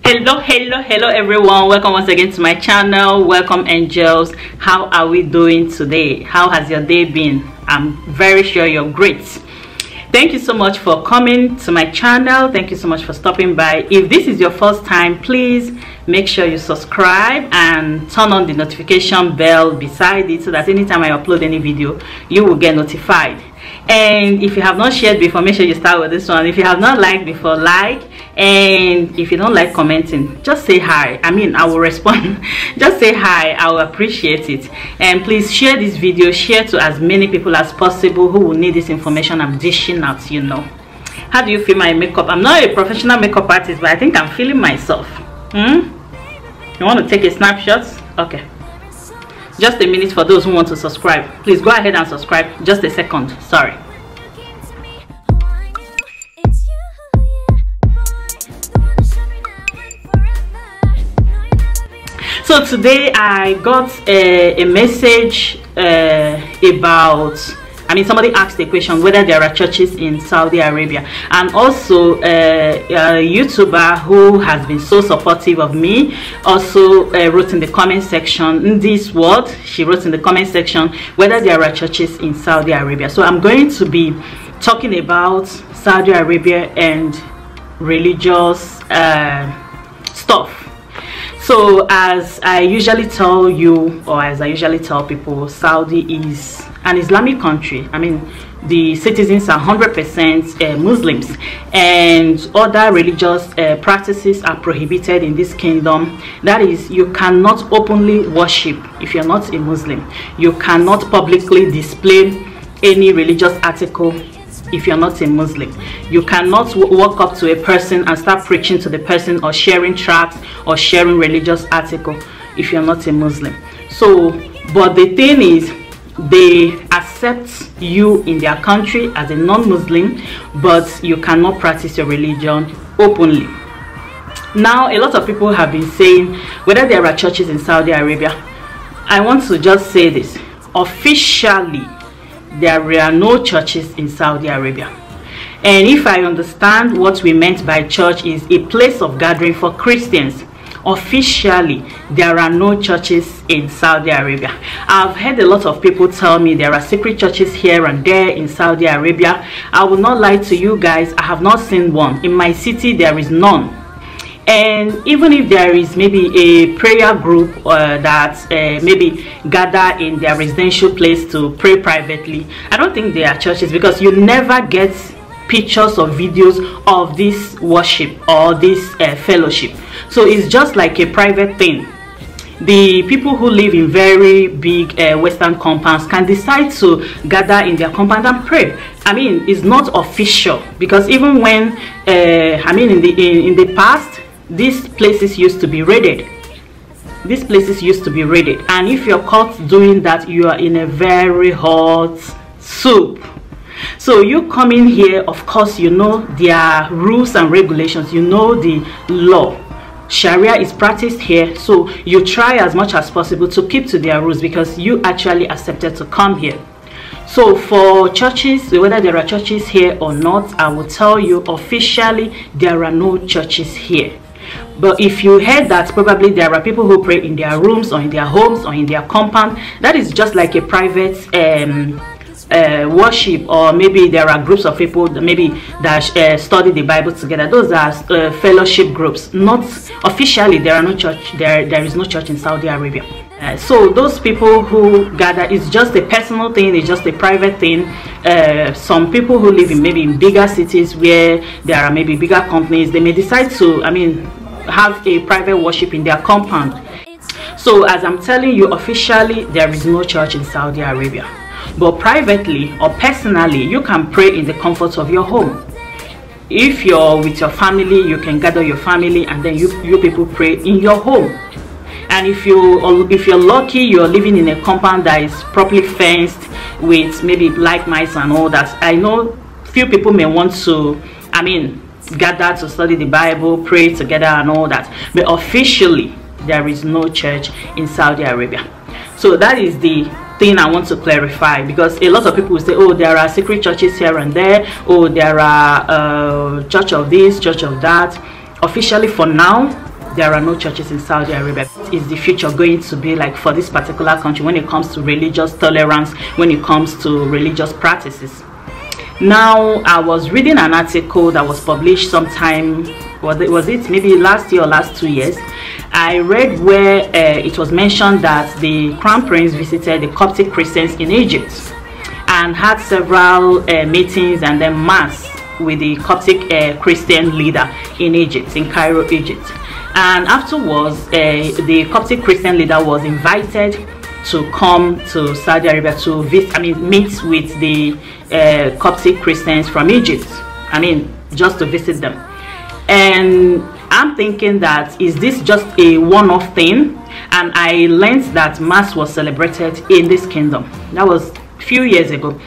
Hello everyone, welcome once again to my channel. Welcome angels. How are we doing today? How has your day been? I'm very sure you're great. Thank you so much for coming to my channel. Thank you so much for stopping by. If this is your first time, please make sure you subscribe and turn on the notification bell beside it so that anytime I upload any video you will get notified. And if you have not shared before, make sure you start with this one. If you have not liked before, like. And if you don't like commenting, just say hi. I mean, I will respond. Just say hi, I will appreciate it. And please share this video, share to as many people as possible who will need this information I'm dishing out, you know. How do you feel my makeup? I'm not a professional makeup artist, but I think I'm feeling myself. You want to take a snapshot? Okay, just a minute for those who want to subscribe. Please go ahead and subscribe. Just a second, sorry. So today I got a message about, somebody asked a question whether there are churches in Saudi Arabia, and also a YouTuber who has been so supportive of me also wrote in the comment section, in this word, she wrote in the comment section whether there are churches in Saudi Arabia. So I'm going to be talking about Saudi Arabia and religious stuff. So as I usually tell you, or as I usually tell people, Saudi is an Islamic country. I mean, the citizens are 100% Muslims, and other religious practices are prohibited in this kingdom. That is, you cannot openly worship if you're not a Muslim. You cannot publicly display any religious article if you're not a Muslim. You cannot walk up to a person and start preaching to the person or sharing tracts or sharing religious article if you're not a Muslim. So, but the thing is, they accept you in their country as a non-Muslim, but you cannot practice your religion openly. Now, a lot of people have been saying whether there are churches in Saudi Arabia. I want to just say this. Officially, there are no churches in Saudi Arabia. And if I understand what we meant by church is a place of gathering for Christians, officially there are no churches in Saudi Arabia. I've heard a lot of people tell me there are secret churches here and there in Saudi Arabia. I will not lie to you guys, I have not seen one. In my city there is none. And even if there is maybe a prayer group that maybe gather in their residential place to pray privately, I don't think they are churches, because you never get pictures or videos of this worship or this fellowship. So it's just like a private thing. The people who live in very big Western compounds can decide to gather in their compound and pray. I mean, it's not official, because even when in the past, these places used to be raided. These places used to be raided, and if you're caught doing that, you are in a very hot soup. So you come in here, of course, you know their rules and regulations, you know the law. Sharia is practiced here, so you try as much as possible to keep to their rules, because you actually accepted to come here. So for churches, whether there are churches here or not, I will tell you officially there are no churches here. But if you heard that probably there are people who pray in their rooms or in their homes or in their compound, that is just like a private worship, or maybe there are groups of people that maybe that study the Bible together. Those are fellowship groups. Not officially, there are no church. There is no church in Saudi Arabia. So those people who gather, it's just a personal thing, it's just a private thing. Some people who live in maybe in bigger cities where there are maybe bigger companies, they may decide to have a private worship in their compound. So as I'm telling you, officially there is no church in Saudi Arabia, but privately or personally you can pray in the comfort of your home. If you're with your family, you can gather your family and then you people pray in your home. And if you're lucky, you're living in a compound that is properly fenced with maybe black mice and all that. I know few people may want to gather to study the Bible, pray together and all that, but officially there is no church in Saudi Arabia. So that is the thing I want to clarify, because a lot of people will say, oh, there are secret churches here and there, oh, there are church of this, church of that. Officially for now there are no churches in Saudi Arabia. Is the future going to be like for this particular country when it comes to religious tolerance, when it comes to religious practices? Now, I was reading an article that was published sometime, was it maybe last year or last 2 years? I read where it was mentioned that the Crown Prince visited the Coptic Christians in Egypt and had several meetings and then mass with the Coptic Christian leader in Egypt, in Cairo, Egypt. And afterwards, the Coptic Christian leader was invited to come to Saudi Arabia to meet with the Coptic Christians from Egypt. Just to visit them. And I'm thinking that, is this just a one-off thing? And I learned that Mass was celebrated in this kingdom. That was a few years ago.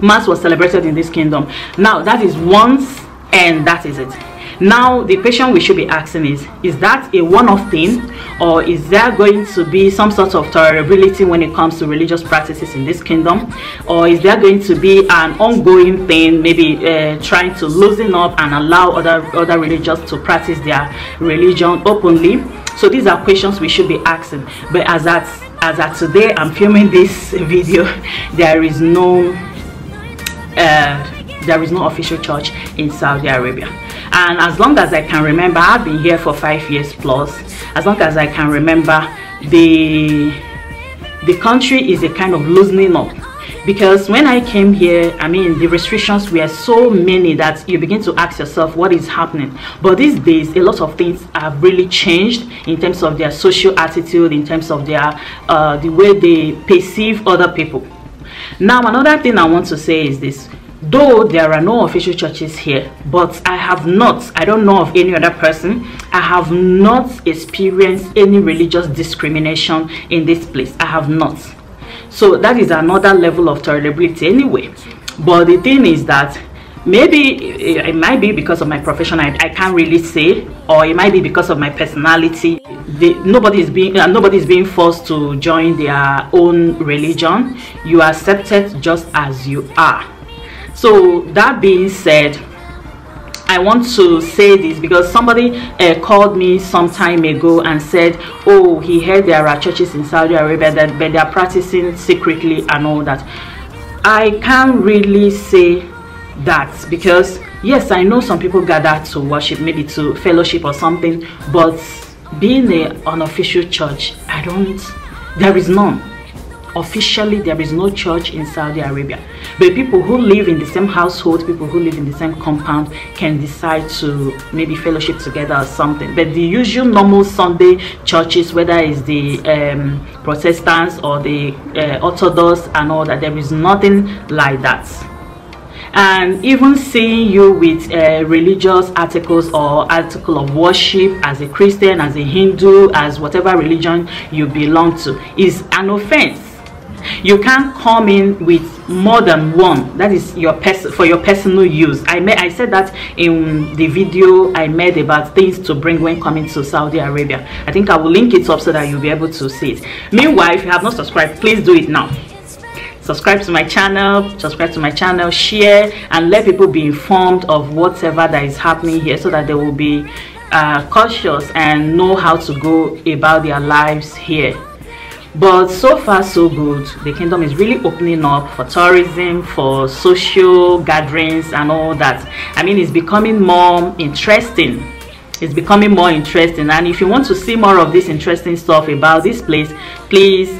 Mass was celebrated in this kingdom. Now, that is once and that is it. Now, the question we should be asking is that a one-off thing, or is there going to be some sort of tolerability when it comes to religious practices in this kingdom? Or is there going to be an ongoing thing, maybe trying to loosen up and allow other religions to practice their religion openly? So these are questions we should be asking. But as at today, I'm filming this video, there is no official church in Saudi Arabia. And as long as I can remember, I've been here for 5 years plus. As long as I can remember, the country is a kind of loosening up. Because when I came here, the restrictions were so many that you begin to ask yourself what is happening. But these days, a lot of things have really changed in terms of their social attitude, in terms of their the way they perceive other people. Now, another thing I want to say is this. Though there are no official churches here, but I don't know of any other person, I have not experienced any religious discrimination in this place. I have not. So that is another level of tolerability anyway. But the thing is that maybe it might be because of my profession, I can't really say, or it might be because of my personality. Nobody is being forced to join their own religion. You are accepted just as you are. So that being said, I want to say this because somebody called me some time ago and said, oh, he heard there are churches in Saudi Arabia but they are practicing secretly and all that. I can't really say that because yes, I know some people gather to worship, maybe to fellowship or something, but being an unofficial church, there is none. Officially, there is no church in Saudi Arabia, but people who live in the same household, people who live in the same compound can decide to maybe fellowship together or something. But the usual normal Sunday churches, whether it's the Protestants or the Orthodox and all that, there is nothing like that. And even seeing you with religious articles or article of worship as a Christian, as a Hindu, as whatever religion you belong to is an offense. You can't come in with more than one. That is for your personal use. I said that in the video I made about things to bring when coming to Saudi Arabia. I think I will link it up so that you'll be able to see it. Meanwhile, if you have not subscribed, please do it now. Subscribe to my channel, share, and let people be informed of whatever that is happening here so that they will be cautious and know how to go about their lives here. But so far so good. The kingdom is really opening up for tourism, for social gatherings and all that. It's becoming more interesting. It's becoming more interesting, and if you want to see more of this interesting stuff about this place, please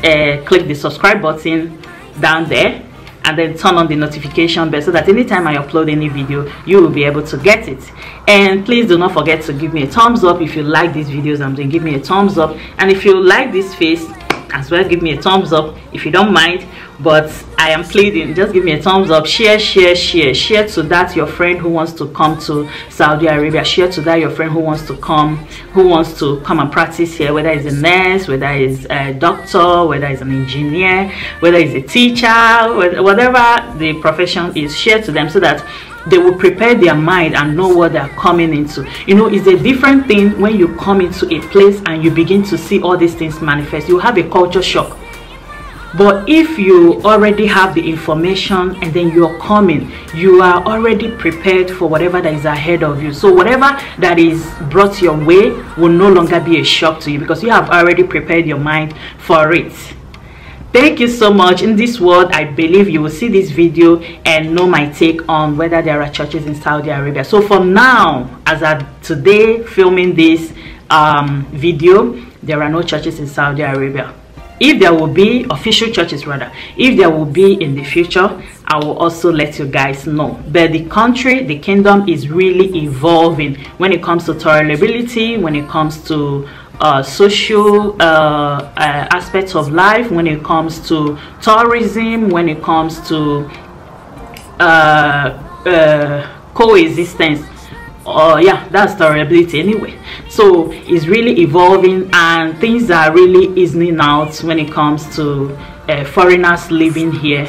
click the subscribe button down there and then turn on the notification bell so that anytime I upload any video, you will be able to get it. And please do not forget to give me a thumbs up if you like these videos I'm doing. Give me a thumbs up, and if you like this face as well, give me a thumbs up if you don't mind. But I am pleading, just give me a thumbs up. Share to that your friend who wants to come to Saudi Arabia. Share to that your friend who wants to come and practice here, whether it's a nurse, whether it's a doctor, whether it's an engineer, whether it's a teacher, whatever the profession is. Share to them so that they will prepare their mind and know what they're coming into. It's a different thing when you come into a place and you begin to see all these things manifest. You have a culture shock. But if you already have the information and then you're coming, you are already prepared for whatever that is ahead of you. So whatever that is brought your way will no longer be a shock to you, because you have already prepared your mind for it. Thank you so much. In this world, I believe you will see this video and know my take on whether there are churches in Saudi Arabia. So for now, as of today filming this video, there are no churches in Saudi Arabia. If there will be official churches, rather, if there will be in the future, I will also let you guys know. But the country, the kingdom is really evolving when it comes to tolerability, when it comes to social aspects of life, when it comes to tourism, when it comes to coexistence. Yeah, that's tolerability anyway. So it's really evolving, and things are really easing out when it comes to foreigners living here.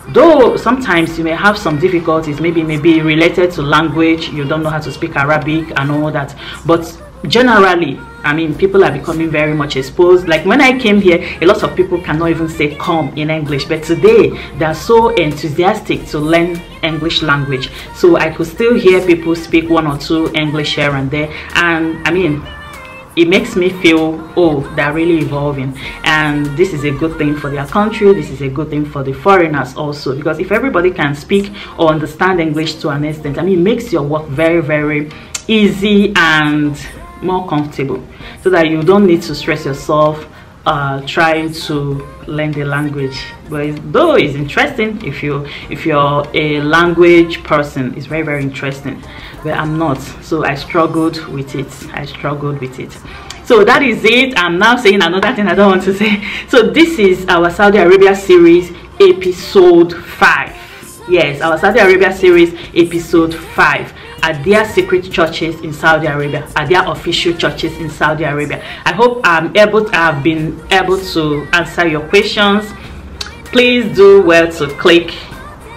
Though sometimes you may have some difficulties, maybe related to language, you don't know how to speak Arabic and all that, but generally, I mean, people are becoming very much exposed. Like when I came here, a lot of people cannot even say come in English, but today they are so enthusiastic to learn English language. So I could still hear people speak one or two English here and there, and I mean, it makes me feel, oh, they're really evolving, and this is a good thing for their country. This is a good thing for the foreigners also, because if everybody can speak or understand English to an extent, I mean, it makes your work very, very easy and more comfortable, so that you don't need to stress yourself trying to learn the language. But though it's interesting, if you're a language person, it's very, very interesting, but I'm not, so I struggled with it. So that is it. I'm now saying another thing I don't want to say. So this is our Saudi Arabia series episode 5. Yes, our Saudi Arabia series episode 5. Are there secret churches in Saudi Arabia? Are there official churches in Saudi Arabia? I hope I have been able to answer your questions. Please do well to click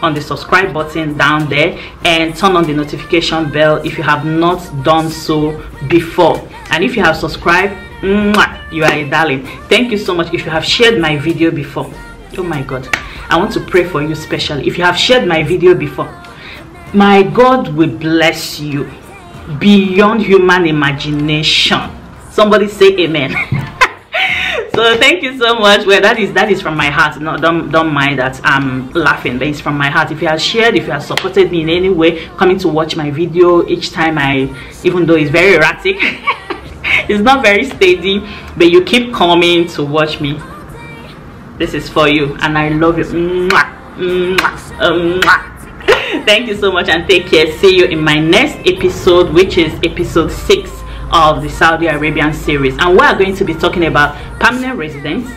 on the subscribe button down there and turn on the notification bell if you have not done so before. And if you have subscribed, you are a darling. Thank you so much. If you have shared my video before, oh my God, I want to pray for you especially. If you have shared my video before, my God will bless you beyond human imagination. Somebody say amen. So thank you so much. Well, that is from my heart. No, don't mind that I'm laughing, but it's from my heart. If you have shared, if you have supported me in any way, coming to watch my video each time, even though it's very erratic, it's not very steady, but you keep coming to watch me. This is for you, and I love you. Thank you so much, and take care. See you in my next episode, which is episode 6 of the Saudi Arabian series, and we are going to be talking about permanent residents,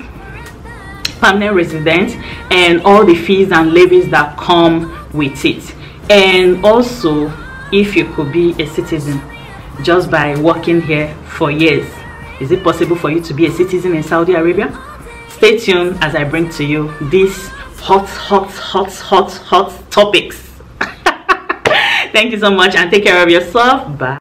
and all the fees and levies that come with it. And also, if you could be a citizen just by working here for years, is it possible for you to be a citizen in Saudi Arabia? Stay tuned as I bring to you these hot topics. Thank you so much, and take care of yourself. Bye.